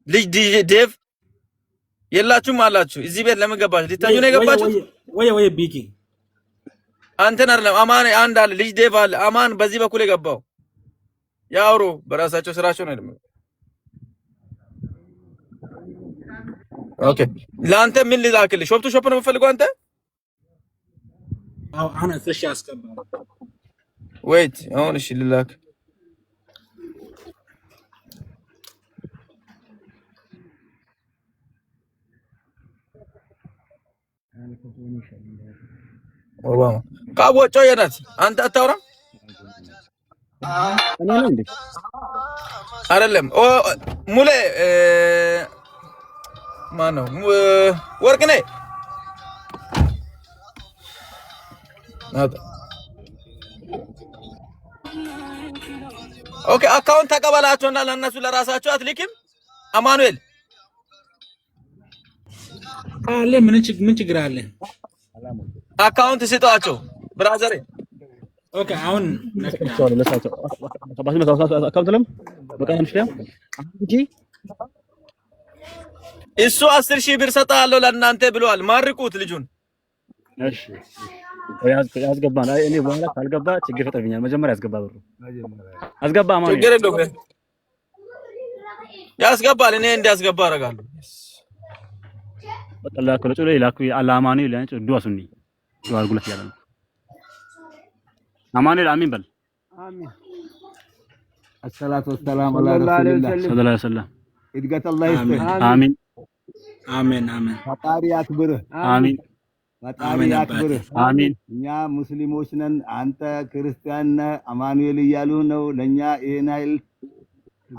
ልጅ ዲጄ ዴቭ የላችሁም አላችሁ። እዚህ ቤት ለምን ገባችሁ? ሊታዩ ነው የገባችሁት? ወይ ቢኪ አንተን አይደለም አማን አንድ አለ ልጅ ዴቭ አለ። አማን በዚህ በኩል የገባው ያውሩ በራሳቸው ስራቸው ነው አይደለም። ኦኬ ለአንተ ምን ልላክልህ? ሾፕ ቱ ሾፕ ነው የምፈልገው አንተ? አው አና ፍሽ ያስቀባ ዌይት አሁን እሺ ልላክ ኦባማ ካቦጮ የናት አንተ አታውራ እኔ ነኝ እንዴ? አይደለም ሙሌ ማነው ወርቅኔ ኦኬ አካውንት ተቀበላቸውና ለነሱ ለራሳቸው አትልክም አማኑኤል አለ ምን ችግር አለ አካውንት ስጧቸው ብራዘር ኦኬ አሁን ለሳቸው አካውንት ለም በቃ ምሽያ እንጂ እሱ 10,000 ብር ሰጣለሁ ለእናንተ ብለዋል ማርቁት ልጁን እሺ ያስገባና እኔ በኋላ ካልገባ ችግር ፈጥርብኛል መጀመሪያ ያስገባ ብሩ አስገባ ማለት ችግር የለውም ያስገባል እኔ እንዲያስገባ አደርጋለሁ በጠላ ከለጭ ላይ ላኩ አላማኒ ለንጭ ዱአሱኒ ዱአ ጉለት ያለ አማኒ አሚን በል አሚን الصلاه والسلام على رسول الله صلى الله عليه وسلم እድገት አላህ ይስጥህ አሚን አሜን ፈጣሪ ያክብርህ አሚን ፈጣሪ ያክብርህ አሚን እኛ ሙስሊሞች ነን አንተ ክርስቲያን ነህ አማኑኤል እያሉ ነው ለኛ ይሄን ኃይል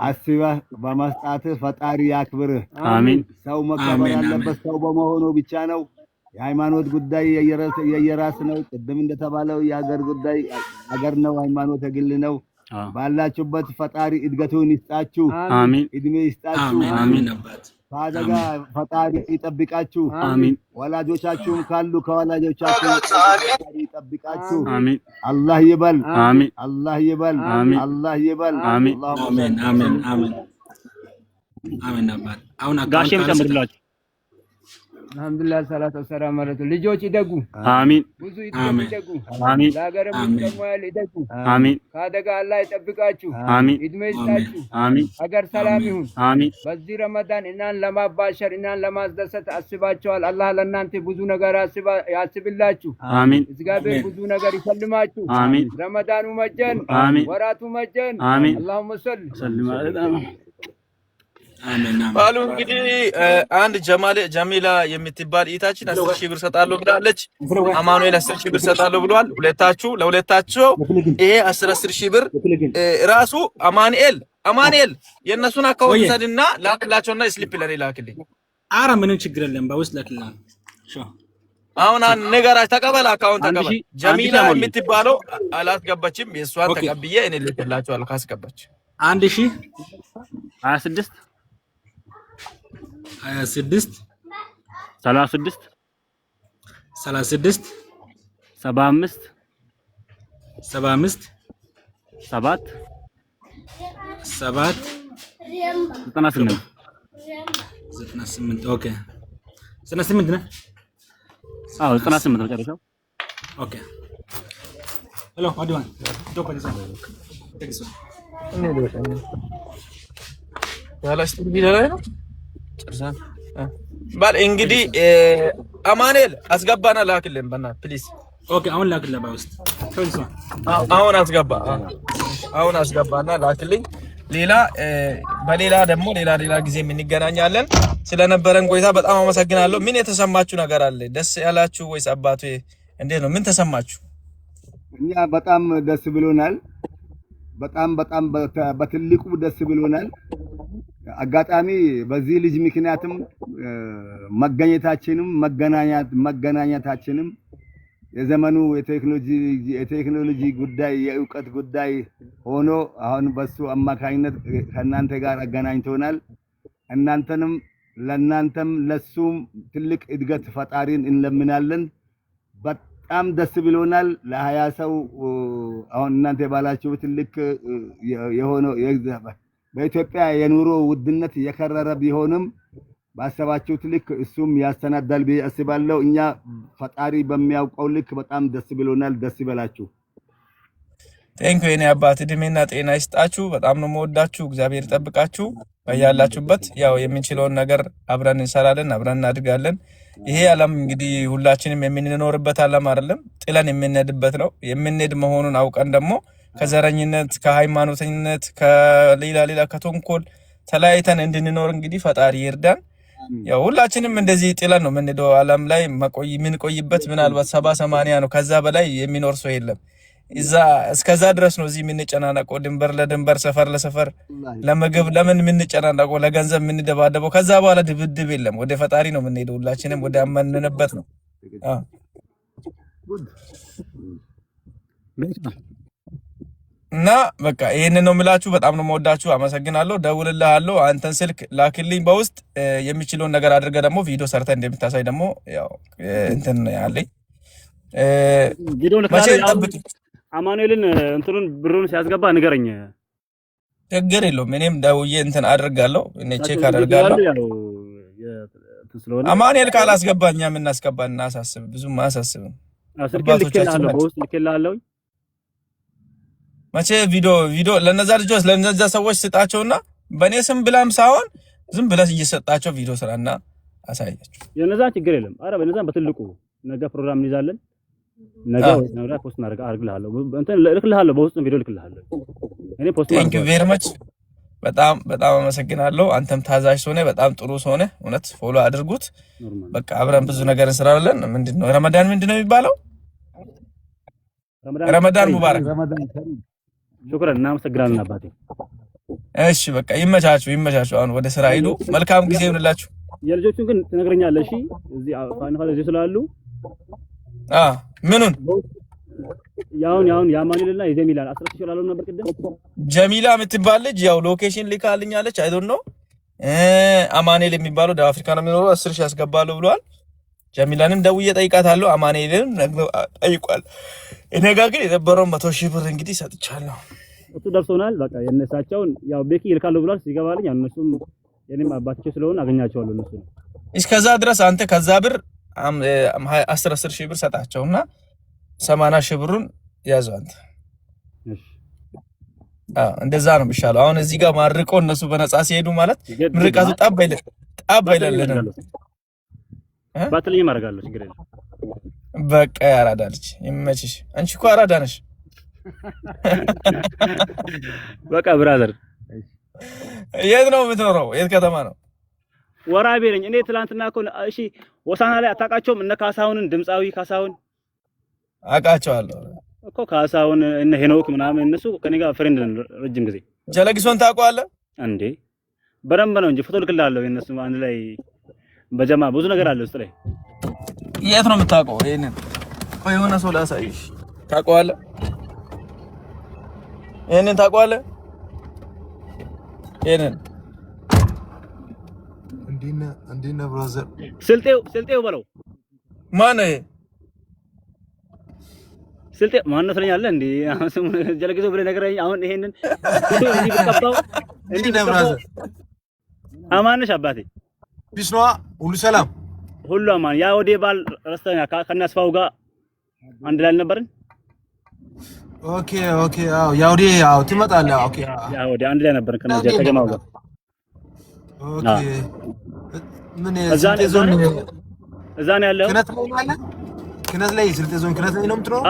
አስበህ በመስጣትህ ፈጣሪ ያክብርህ አሚን ሰው መከበር ያለበት ሰው በመሆኑ ብቻ ነው የሃይማኖት ጉዳይ የየራስ ነው ቅድም እንደተባለው የሀገር ጉዳይ ሀገር ነው ሃይማኖት የግል ነው ባላችሁበት ፈጣሪ እድገቱን ይስጣችሁ አሚን እድሜ ይስጣችሁ አሚን አባት ታደጋ ፈጣሪ ይጠብቃችሁ አሚን ወላጆቻችሁም ካሉ ከወላጆቻችሁ ፈጣሪ ይጠብቃችሁ አሚን አላህ ይበል አሚን አላህ ይበል አላህ ይበል አሚን አሚን አሚን አሚን አሚን አባት አሁን ጋሼም ጨምርላችሁ አልহামዱሊላህ ሰላቱ ወሰላም አለቱ ልጆች ይደጉ አሚን ብዙ ይደጉ አሚን ለሀገርም ተሟል ይደጉ አሚን ካደጋ አላህ ይጠብቃችሁ አሚን እድሜ ይስጣችሁ አሚን ሀገር ሰላም ይሁን አሚን በዚህ ረመዳን እናን ለማባሸር እናን ለማስደሰት አስባችኋል አላህ ለእናንተ ብዙ ነገር ያስብላችሁ አሚን እግዚአብሔር ብዙ ነገር ይሰልማችሁ አሚን ረመዳኑ መጀን ወራቱ መጀን اللهم صل ሰልም አለና ባሉ እንግዲህ አንድ ጀሚላ የምትባል ኢታችን 10,000 ብር ሰጣለሁ ብላለች አማኑኤል 10,000 ብር ሰጣለሁ ብሏል ለሁለታቸው ይሄ 10,000 ብር ራሱ አማኑኤል የነሱን አካውንት ሰድና ላክላቸውና ስሊፕ ለኔ ላክልኝ አረ ምንም ችግር የለም በውስጥ ላክልኝ አሁን ነገራች ተቀበል አካውንት ተቀበል ጀሚላ የምትባለው አላስገባችም የሷን ተቀብዬ እኔ ልክላቸዋለሁ ካስገባች 1026 26 36 36 75 75 7 7 98 ኦኬ 98 ነው አዎ 98 ነው ጨረሰው ኦኬ ሄሎ አድዋን ዶፓ ተግሶ እኔ ደውሰኝ ያላስ ቢላ ላይ ነው ጨርሰን ባል እንግዲህ አማኑኤል አስገባና ላክልን በእናትህ ፕሊዝ ኦኬ አሁን ላክልህ ባውስጥ ተውልሶ አሁን አስገባና ላክልኝ ሌላ በሌላ ደግሞ ሌላ ጊዜ እንገናኛለን ስለነበረን ቆይታ በጣም አመሰግናለሁ ምን የተሰማችሁ ነገር አለ ደስ ያላችሁ ወይስ አባቱ እንዴት ነው ምን ተሰማችሁ እኛ በጣም ደስ ብሎናል በጣም በትልቁ ደስ ብሎናል አጋጣሚ በዚህ ልጅ ምክንያትም መገናኛታችንም የዘመኑ የቴክኖሎጂ ጉዳይ የእውቀት ጉዳይ ሆኖ አሁን በሱ አማካኝነት ከናንተ ጋር አገናኝቶናል ለናንተም ለሱም ትልቅ እድገት ፈጣሪን እንለምናለን በጣም ደስ ብሎናል ለ20 ሰው አሁን እናንተ ባላችሁ ትልቅ የሆነ በኢትዮጵያ የኑሮ ውድነት የከረረ ቢሆንም ባሰባችሁት ልክ እሱም ያስተናዳል ብዬ አስባለሁ። እኛ ፈጣሪ በሚያውቀው ልክ በጣም ደስ ብሎናል። ደስ ይበላችሁ። ቴንኪው የኔ አባት እድሜና ጤና ይስጣችሁ። በጣም ነው የምወዳችሁ። እግዚአብሔር ይጠብቃችሁ በያላችሁበት። ያው የምንችለውን ነገር አብረን እንሰራለን፣ አብረን እናድጋለን። ይሄ ዓለም እንግዲህ ሁላችንም የምንኖርበት ዓለም አይደለም፣ ጥለን የምንሄድበት ነው። የምንሄድ መሆኑን አውቀን ደግሞ ከዘረኝነት፣ ከሃይማኖተኝነት፣ ከሌላ ከተንኮል ተለያይተን እንድንኖር እንግዲህ ፈጣሪ ይርዳን። ያው ሁላችንም እንደዚህ ጥለን ነው የምንሄደው። ዓለም ላይ የምንቆይበት ምናልባት 70-80 ነው። ከዛ በላይ የሚኖር ሰው የለም። እስከዛ ድረስ ነው እዚህ የምንጨናነቀው፣ ድንበር ለድንበር ሰፈር ለሰፈር ለምግብ ለምን የምንጨናነቀው፣ ለገንዘብ የምንደባደበው። ከዛ በኋላ ድብድብ የለም። ወደ ፈጣሪ ነው የምንሄደው። ሁላችንም ወደ አመንንበት ነው። እና በቃ ይሄንን ነው የምላችሁ። በጣም ነው የምወዳችሁ። አመሰግናለሁ። ደውልልሃለሁ። አንተን ስልክ ላክልኝ በውስጥ የሚችለውን ነገር አድርገህ ደግሞ ቪዲዮ ሰርተህ እንደምታሳይ ደግሞ ያው እንትን ያለኝ ቪዲዮ ልካለሁ። አማኑኤልን እንትኑን ብሩን ሲያስገባ ንገረኝ። ችግር የለውም። እኔም ደውዬ እንትን አድርጋለሁ። እኔ ቼክ አደርጋለሁ። አማኑኤል ካላስገባኛ ምን እናስገባና አሳስብ ብዙም አያሳስብም። ስልክ ልኬልሃለሁ፣ በውስጥ ልኬልሃለሁ። መቼ ቪዲዮ ለነዛ ልጆች ለነዛ ሰዎች ስጣቸውና በኔ ስም ብላም ሳይሆን ዝም ብለህ እየሰጣቸው ቪዲዮ ስራና አሳያቸው። የነዛ ችግር የለም። አረ በነዛም በትልቁ ነገ ፕሮግራም እንይዛለን። ነገ ነው ፖስት አድርግልሃለሁ። እንትን ልክልሃለሁ፣ በውስጥ ቪዲዮ ልክልሃለሁ። እኔ ፖስት ቴንክ ዩ ቬሪ ማች። በጣም አመሰግናለሁ። አንተም ታዛዥ ሆነ በጣም ጥሩ ሆነ። እውነት ፎሎ አድርጉት። በቃ አብረን ብዙ ነገር እንሰራለን። ምንድነው ረመዳን ምንድነው የሚባለው? ረመዳን ሙባረክ። ሹክራን እናመሰግናለን አባቴ። እሺ በቃ ይመቻችሁ። አሁን ወደ ስራ ሂዱ። መልካም ጊዜ ይሁንላችሁ። የልጆቹን ግን ትነግረኛለህ? እሺ እዚህ ፋይናል እዚህ ስላሉ ምኑን ያውን ያማኑኤልና የጀሚላን 10 ሺህ ላለው ነበር ቅድም። ጀሚላ የምትባል ልጅ ያው ሎኬሽን ልካልኛለች። አይ ዶንት ኖ አማኑኤል የሚባለው ደቡብ አፍሪካ ነው የሚኖረው። 10 ሺህ ያስገባለሁ ብሏል። ጀሚላንም ደውዬ ጠይቃታለሁ። አማኑኤልን ጠይቋል። እኔ ጋር ግን የነበረው 100 ሺህ ብር እንግዲህ ሰጥቻለሁ። እሱ ደርሶናል። በቃ የነሳቸውን ያው ቤኪ ይልካሉ ብሏል። ሲገባልኝ እነሱም የኔም አባታቸው ስለሆነ አገኛቸዋለሁ። እነሱ እስከዛ ድረስ አንተ ከዛ ብር 10 ሺህ ብር ሰጣቸውና 80 ሺህ ብሩን ያዘው አንተ። እሺ እንደዛ ነው የሚሻለው። አሁን እዚህ ጋር ማርቆ እነሱ በነፃ ሲሄዱ ማለት ምርቃቱ ጠብ አይለልንም። ባትልኝ ማረጋለሁ ችግር የለም። በቃ ያራዳ ልጅ ይመችሽ። አንቺ እኮ አራዳ ነሽ። በቃ ብራዘር የት ነው የምትኖረው? የት ከተማ ነው? ወራቤ ነኝ እኔ። ትላንትና እኮ እሺ ወሳና ላይ አታውቃቸውም? እነ ካሳሁንን ድምጻዊ ካሳሁን አውቃቸዋለሁ እኮ። ካሳሁን እነ ሄኖክ ምናምን እነሱ ከኔ ጋር ፍሬንድ ነን ረጅም ጊዜ። ጀለግሶን ታውቀዋለህ እንዴ? በደንብ ነው እንጂ ፎቶ ልክልሃለሁ። የነሱ አንድ ላይ በጀማ ብዙ ነገር አለ ውስጥ ላይ። የት ነው የምታውቀው? ይሄንን ቆይ የሆነ ሰው ላሳይሽ። ታውቀዋለህ? ይሄንን ታውቀዋለህ? ይሄንን እንዴና ብራዘር ስልጤው በለው። ማን ነው? ስልጤ ማን ነው ትለኛለህ እንዴ? አሁን ጀለግሶ ብለህ ነገረኝ። አሁን ይሄንን እንዴ ብትቀባው እንዴ ብራዘር አማንሽ አባቴ ቢስኗ ሁሉ ሰላም ሁሉ አማን። ያ ወዴ ባል ረስተኛ ከናስፋው ጋር አንድ ላይ አልነበርን? ኦኬ አዎ ያውዴ አዎ ትመጣለህ። ኦኬ ያ ወዴ አንድ ላይ ነበርን ከጀማው ጋር። ኦኬ ምን ስልጤ ዞን እዛ ነው ያለው። ክነት ላይ ስልጤ ዞን ክነት ላይ ነው የምትኖረው?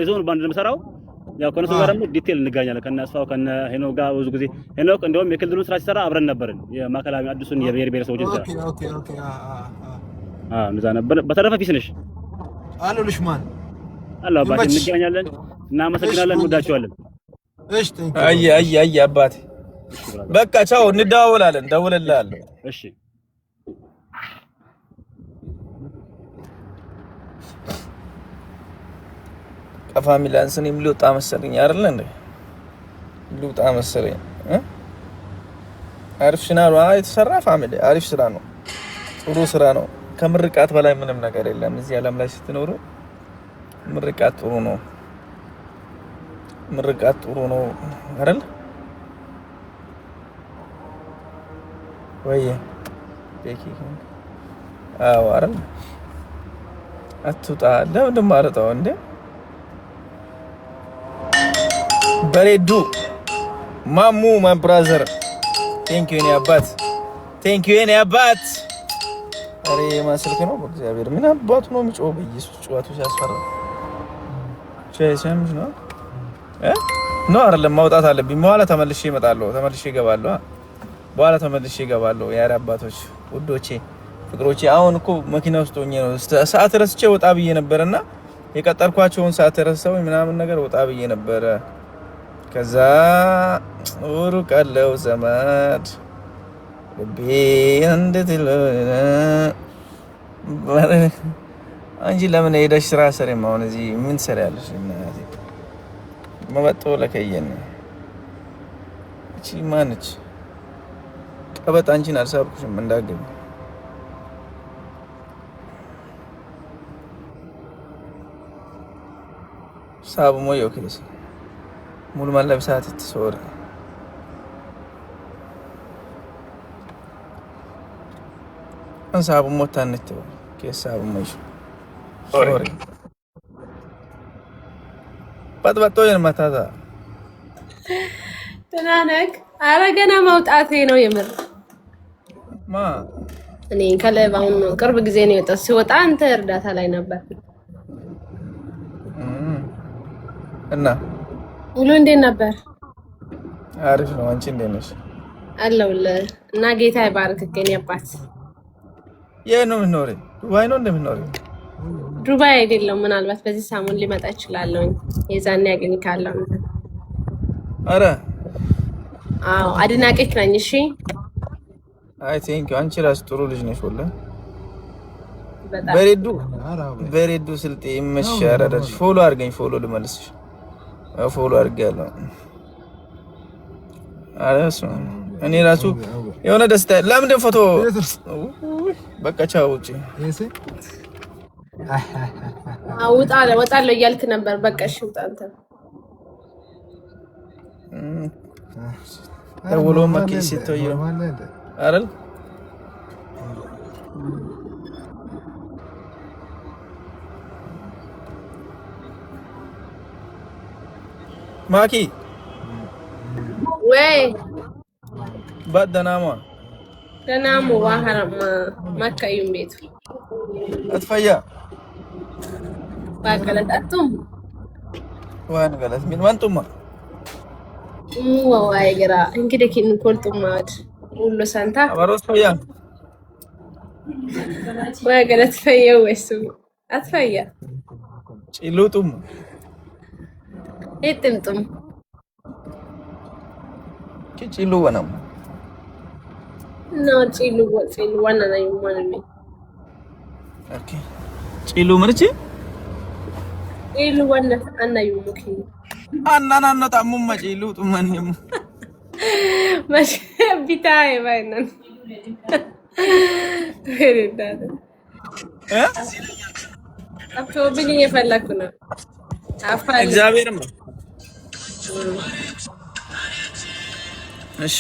ዞን ባንድ ለምሰራው ያው ከነሱ ጋር ደግሞ ዲቴል እንገናኛለን። ከናስፋው ከነ ሄኖክ ጋር ብዙ ጊዜ ሄኖክ እንደውም የክልሉን ስራ ሲሰራ አብረን ነበርን። የማከላዊ አዲሱን የብሔር ብሔረሰቦችን ስራ ኦኬ እንደዛ ነበር። በተረፈ ፊስ ነሽ አለሉሽ ማን አላ አባቴ እንገናኛለን። እናመሰግናለን። እንወዳቸዋለን። እሺ አይ አባቴ በቃ ቻው፣ እንደዋወላለን። ደውልልሃለሁ። እሺ ከፋሚሊያንስ እኔም ልውጣ መሰለኝ አይደል እንዴ? ልውጣ መሰለኝ አሪፍ ስራ ነው የተሰራ። ፋሚሊ አሪፍ ስራ ነው፣ ጥሩ ስራ ነው። ከምርቃት በላይ ምንም ነገር የለም እዚህ ዓለም ላይ ስትኖሩ። ምርቃት ጥሩ ነው፣ ምርቃት ጥሩ ነው አይደል? ወይ ቤኪ አዎ አይደል አትውጣ ለምን ማረጣው እንዴ በሬዱ ማሙ ማይ ብራዘር ቴንክ ዩ ኔ አባት ቴንክ ዩ ኔ አባት አሬ ማስልክ ነው በእግዚአብሔር ምን አባቱ ነው የሚጮህ በኢየሱስ ጩኸቱ ሲያስፈራ ቼሰምስ ነው ነው አይደለም ማውጣት አለብኝ በኋላ ተመልሼ እመጣለሁ ተመልሼ እገባለሁ በኋላ ተመልሼ እገባለሁ ያረ አባቶች ውዶቼ ፍቅሮቼ አሁን እኮ መኪና ውስጥ ሆኜ ነው ሰዓት ረስቼ ወጣ ብዬ ነበርና የቀጠርኳቸውን ሰዓት ረስቼው ምናምን ነገር ወጣ ብዬ ነበር ከዛ ሩቀለው ዘመድ ልቤ እንድትል አንቺ ለምን ሄደሽ ስራ ሰሪም አሁን እዚህ ምን ሰሪያለሽ እናቴ መበጦ ለከየነ እቺ ማነች ቀበጥ አንቺን አልሳብኩሽም እንዳገኝ ሳብ ሞዮ ከለስ ሙሉ ማለብሳት ተሶር አንሳብ ሞታነት ከሳብ ሞሽ ሶሪ ባጥባጦ የማታታ ተናነክ አረገና ማውጣቴ ነው የምር ማ እኔ ከለባው ነው ቅርብ ጊዜ ነው የወጣው ሲወጣ አንተ እርዳታ ላይ ነበር እና ሁሉ እንዴት ነበር አሪፍ ነው አንቺ እንዴት ነሽ አለሁልህ እና ጌታ ይባርክ ከኔ አባት የነው ምኖር ዱባይ ነው እንደምኖር ዱባይ አይደለም ምናልባት በዚህ ሳሙን ሊመጣ ይችላል የዛኔ ያገኝካለሁ አረ አዎ አድናቂክ ነኝ እሺ አይ ቲንክ አንቺ ራስ ጥሩ ልጅ ነሽ ወላ በጣም በሬዱ ስልጤ ይመሻራዳሽ ፎሎ አድርገኝ ፎሎ ልመልስሽ ፎሎ አድርጋለሁ አራስ እኔ ራሱ የሆነ ደስታ ለምን ፎቶ በቃ ቻው ውጪ ወጣለሁ እያልክ ነበር በቃ እሺ ውጣ አንተ ደውሎ ማኪስ ይተዩ አይደል ማኪ ወይ ባደናማ ደናሙ ዋሃራማ ማካዩም ቤቱ አትፈያ ባቀለጣቱም ዋን ገለት ምን ማንቱማ ዋይ ግራ እንግዲህ ኪን ኮልቱማድ ሁሉ ሳንታ አባሮስ ፈያ ወይ ገለት ፈየው ወይስ አትፈያ ጭሉጡም እጥምጥም ጭሉ ወናም ነው ጭሉ ዋና ነው ማለት ነው ኦኬ ጭሉ ምርጭ ጭሉ ዋና አናዩ ሙኪ አናናና ታሙማ ጭሉ ጡማንም ማሽ ቢታይ ባይነን ወሬዳደ አፍቶ ቢኒ የፈለኩ ነው አፋል እግዚአብሔርም እሺ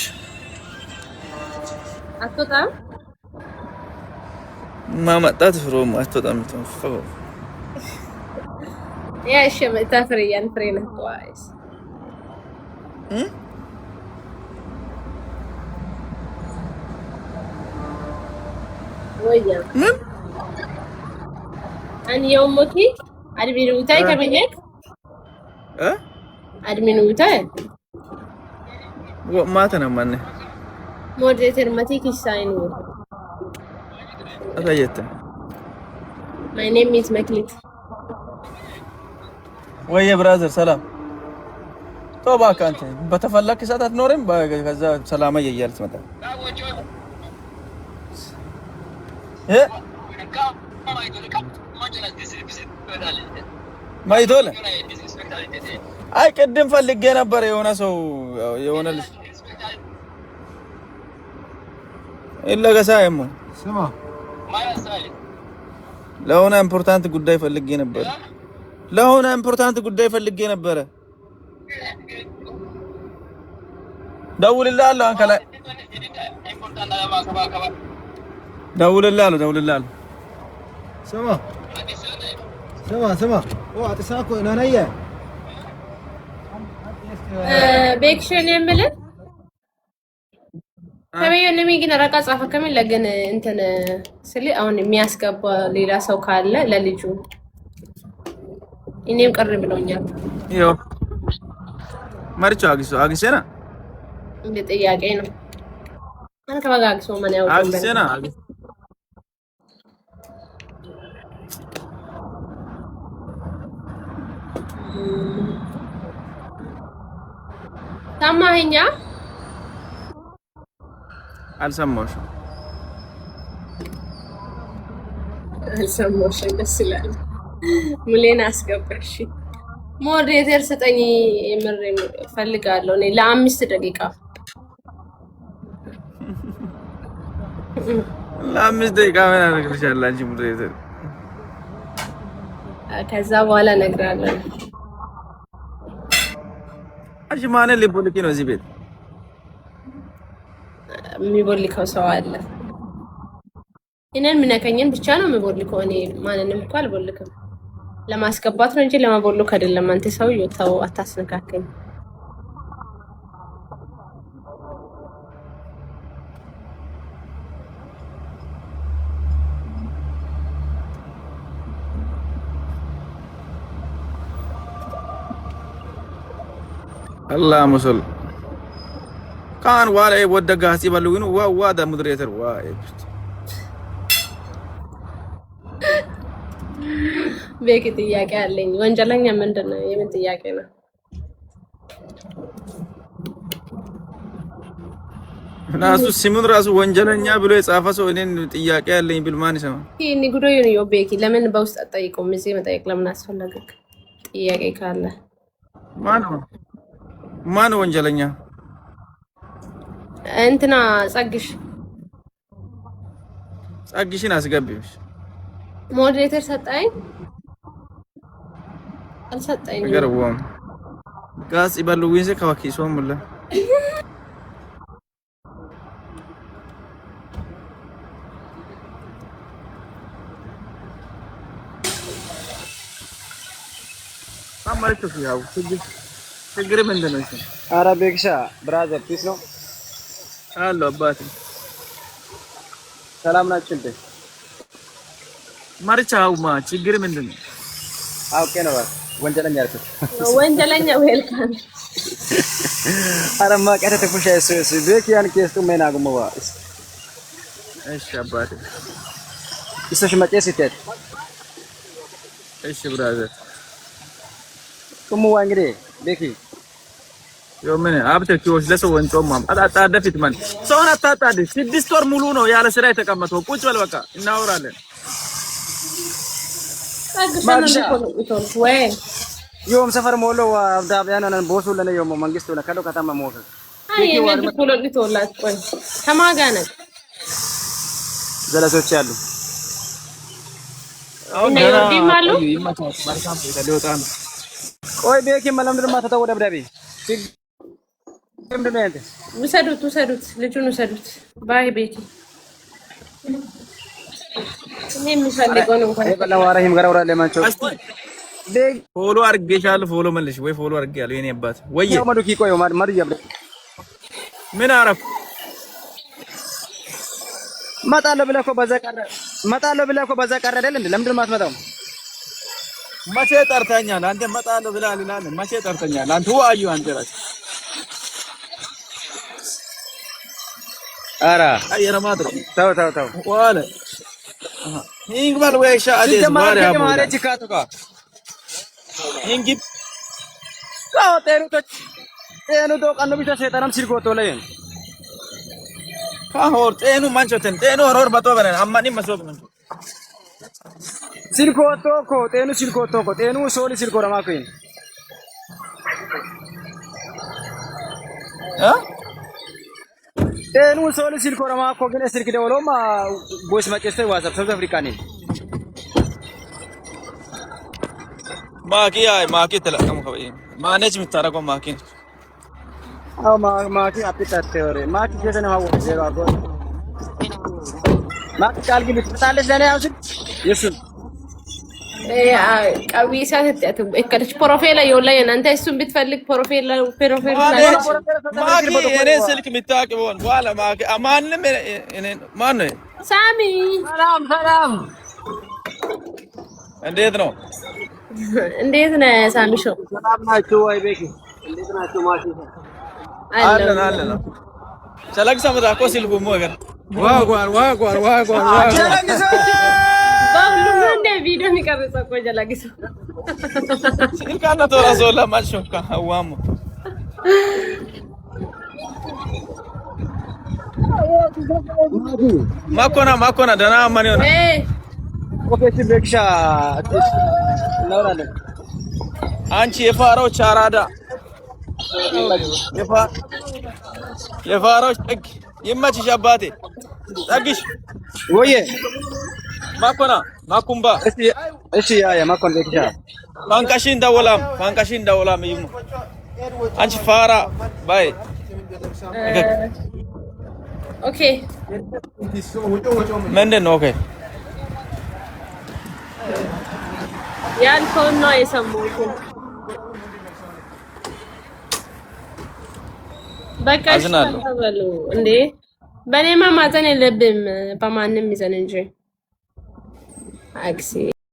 አትወጣም ማማጣት ፍሮም አትወጣም ተፈው ያ እሺ መታፈሪያን ፍሬና ተዋይስ ወያ ምን አን የውሞኪ አድሚኑ ታይ ከመኘክ አድሚኑ ታይ ማተና ማነ ሞዴሬተር ማቲክ ሳይኑ አታየተ ማይ ኔም ኢዝ መክሊት ወይ ብራዘር ሰላም ቶባ ካንተ በተፈለክ ሰዓት አትኖርም ከዛ ሰላማ ይያል ትመጣ ማይቶለ አይ ቅድም ፈልጌ ነበር የሆነ ሰው የሆነ ልጅ ኢላጋሳ የሞ ስማ ለሆነ ኢምፖርታንት ጉዳይ ፈልጌ ነበር ለሆነ ኢምፖርታንት ጉዳይ ፈልጌ ነበር ደውልልሃለሁ አንከላ ደውልልሃለሁ ደውልልሃለሁ። ስማ ስማ ስማ አጥሳኮ ናናየ ቤክሽን የምልህ ከመየው ግን ረቃ ጻፈ ከምን ለግን እንትን ስለ አሁን የሚያስገባ ሌላ ሰው ካለ ለልጁ እኔም ቀር ብሎኛል። ይኸው መርጫው አግሴና እንደ ጥያቄ ነው። አንተ በጋግሶ ማን ያውቃል? አግሴና ታማኸኛ አልሰማሁሽም። ደስ ይላል። ሙሌን አስገባሽ። ሞዴሬተር ስጠኝ የምር እፈልጋለሁ እኔ ለ5 ደቂቃ ለ5 ደቂቃ ምን አደርግልሻለሁ አንቺ ሞዴሬተር። ከዛ በኋላ እነግራለሁ። አንቺ ማንን ሊቦልኪ ነው እዚህ ቤት? የሚቦልከው ሰው አለ። እኔን ምነከኝን ብቻ ነው የሚቦልከው። እኔ ማንንም እኮ አልቦልክም። ለማስገባት ነው እንጂ ለማቦልክ አይደለም። አንተ ሰውዬው ተው አታስነካከኝ። አላህ ሙሰል ካን ዋላ ወደጋ ሲበሉኝ ዋ ዳ ሞዴሬተር ዋ ቤኪ ጥያቄ አለኝ። ወንጀለኛ ምንድነው? የምን ጥያቄ ነው? ራሱ ሲሙን ራሱ ወንጀለኛ ብሎ የጻፈ ሰው እኔን ጥያቄ አለኝ ብል ማን ይሰማል? ይሄን ጉዳዩ ነው ቤኪ። ለምን በውስጥ አጠይቀውም? እዚህ መጠየቅ ለምን አስፈለገ? ጥያቄ ካለ ማን ወንጀለኛ? እንትና ጸግሽን አስገቢሽ። ሞዴሬተር ሰጣኝ አልሰጣኝ ገርቦም ጋስ ይባሉኝ ዘ ከዋኪሶ ሙላ አማርቶ ያው ችግር ምንድን ነው? ኧረ ቤክሻ ብራዘር ፒስ ነው አሎ አባቴ ሰላም ናችሁ እንዴ? ማርቻውማ ችግር ምንድን ነው? አውቄ ነው ወንጀለኛ ያልኩት ወንጀለኛ ዌልካም አረማ ቀረ ተኩሻ እሱ ቤክ ያን ኬስቱ ምን አግመዋ እሺ አባቴ እሺ መጨስ ይተት እሺ ብራዘር ቁሙ ዋንግሬ ቤኪ ምን አብተኪዎች ለሰው ወንጮም አጣጣደፊት ማን ሰውን አታጣድ 6 ወር ሙሉ ነው ያለ ስራ የተቀመጠው። ቁጭ በል በቃ እናወራለን። ዮም ሰፈር ሞሎ አብዳቢያና ቦሱ ለነ ዮም መንግስቱ ለከለው ከተማ ሞቱ አይ እኔ ዲፖሎ ሊቶላት ቆይ ተማጋነ ዘለሶች ያሉ አሁን ይማሉ ይማታው ማርካም ሊወጣ ነው። ቆይ ቤኪ መለምድማ ተተው ደብዳቤ ውሰዱት ልጁን ውሰዱት። ባይ ቤኪ እኔ የሚፈልገው ነው እንኳን በላዋራሂም ገራውራ ለማንቸው ፎሎ አርጌሻለሁ። ፎሎ መልሽ ወይ ፎሎ አርጌያለሁ። የኔ አባት ወይ ማዱኪ ቆይ ማዱ ያብለ ምን አረኩ? መጣለሁ ብለህ እኮ በዛ ቀረ አይደል እንዴ? ለምንድን ነው የማትመጣው? መቼ ጠርተኛል? አንተ መጣለሁ ብለሃል ይላል። መቼ ጠርተኛል? አንተ ዋዩ አንተ ራስ አራ አየረ ማድሮ ተው ዋለ ይንግባል ወይ ሻአዴስ ማሪያ ማሪያ ቺካቱካ ይንግብ ጤኑ ዶቃኑ ቢታ ሰይጣናም ሲልጎቶ ላይ ካሆር ጤኑ ማንቾተን ጤኑ ሆር በቶ በረን አማኒ መስወቅ ነው ሲልጎቶ ኮ ጤኑ ሶሊ ሲልጎ ረማኩኝ ጤኑ ሶሊ ሲልጎ ረማኮ ግን ሲልክ ደወሎማ ቦይስ ማጨስተ ዋትስአፕ ሳውዝ አፍሪካ ነኝ ማኪ ተለቀም ከበይ ማኔጅ የምታረገው ማኪ አው ማኪ አጥጣ ተወሬ ማኪ ከሰነ ሀው ዘጋጎ ማቃል ግን ትጣለሽ ለኔ ያውስ የሱ ቀዊሳ ተጠያት እከለች ፕሮፋይል የወላ የናንተ እሱን ብትፈልግ ፕሮፋይል ማኪ እኔ ስልክ የምታውቂውን በኋላ ማኪ ማንም እኔ ማን ነው ሳሚ ሰላም እንዴት ነው ሳሚሾ ሰላም ናችሁ ወይ ቤኪ እንዴት ናችሁ ማኪ አለን ሰላም ሰምታ እኮ ስልኩ ሞገር ዋጓን ባሁሉም እንደ ቪዲዮ የሚቀርጸው እኮ ጀላጊሱ ስልካና ተራዞ ለማልሾካ አዋሙ ማኮና ደና ማን ይሆነ ኦኬ ቤክሻ እናወራለን አንቺ የፋሮች አራዳ የፋሮች ጥግ ይመችሽ አባቴ ጠግሽ ወዬ ማኩምባ እሺ ያ ማኮን ቤክሻ ፋንካሽን ደወላም ይሙ አንቺ ፋራ ባይ ኦኬ ምንድን ነው ኦኬ ያልከውን ነው የሰማሁት በቃ ተበሉ እንዴ በኔማ ማዘን የለብም በማንም ይዘን እንጂ አክሲ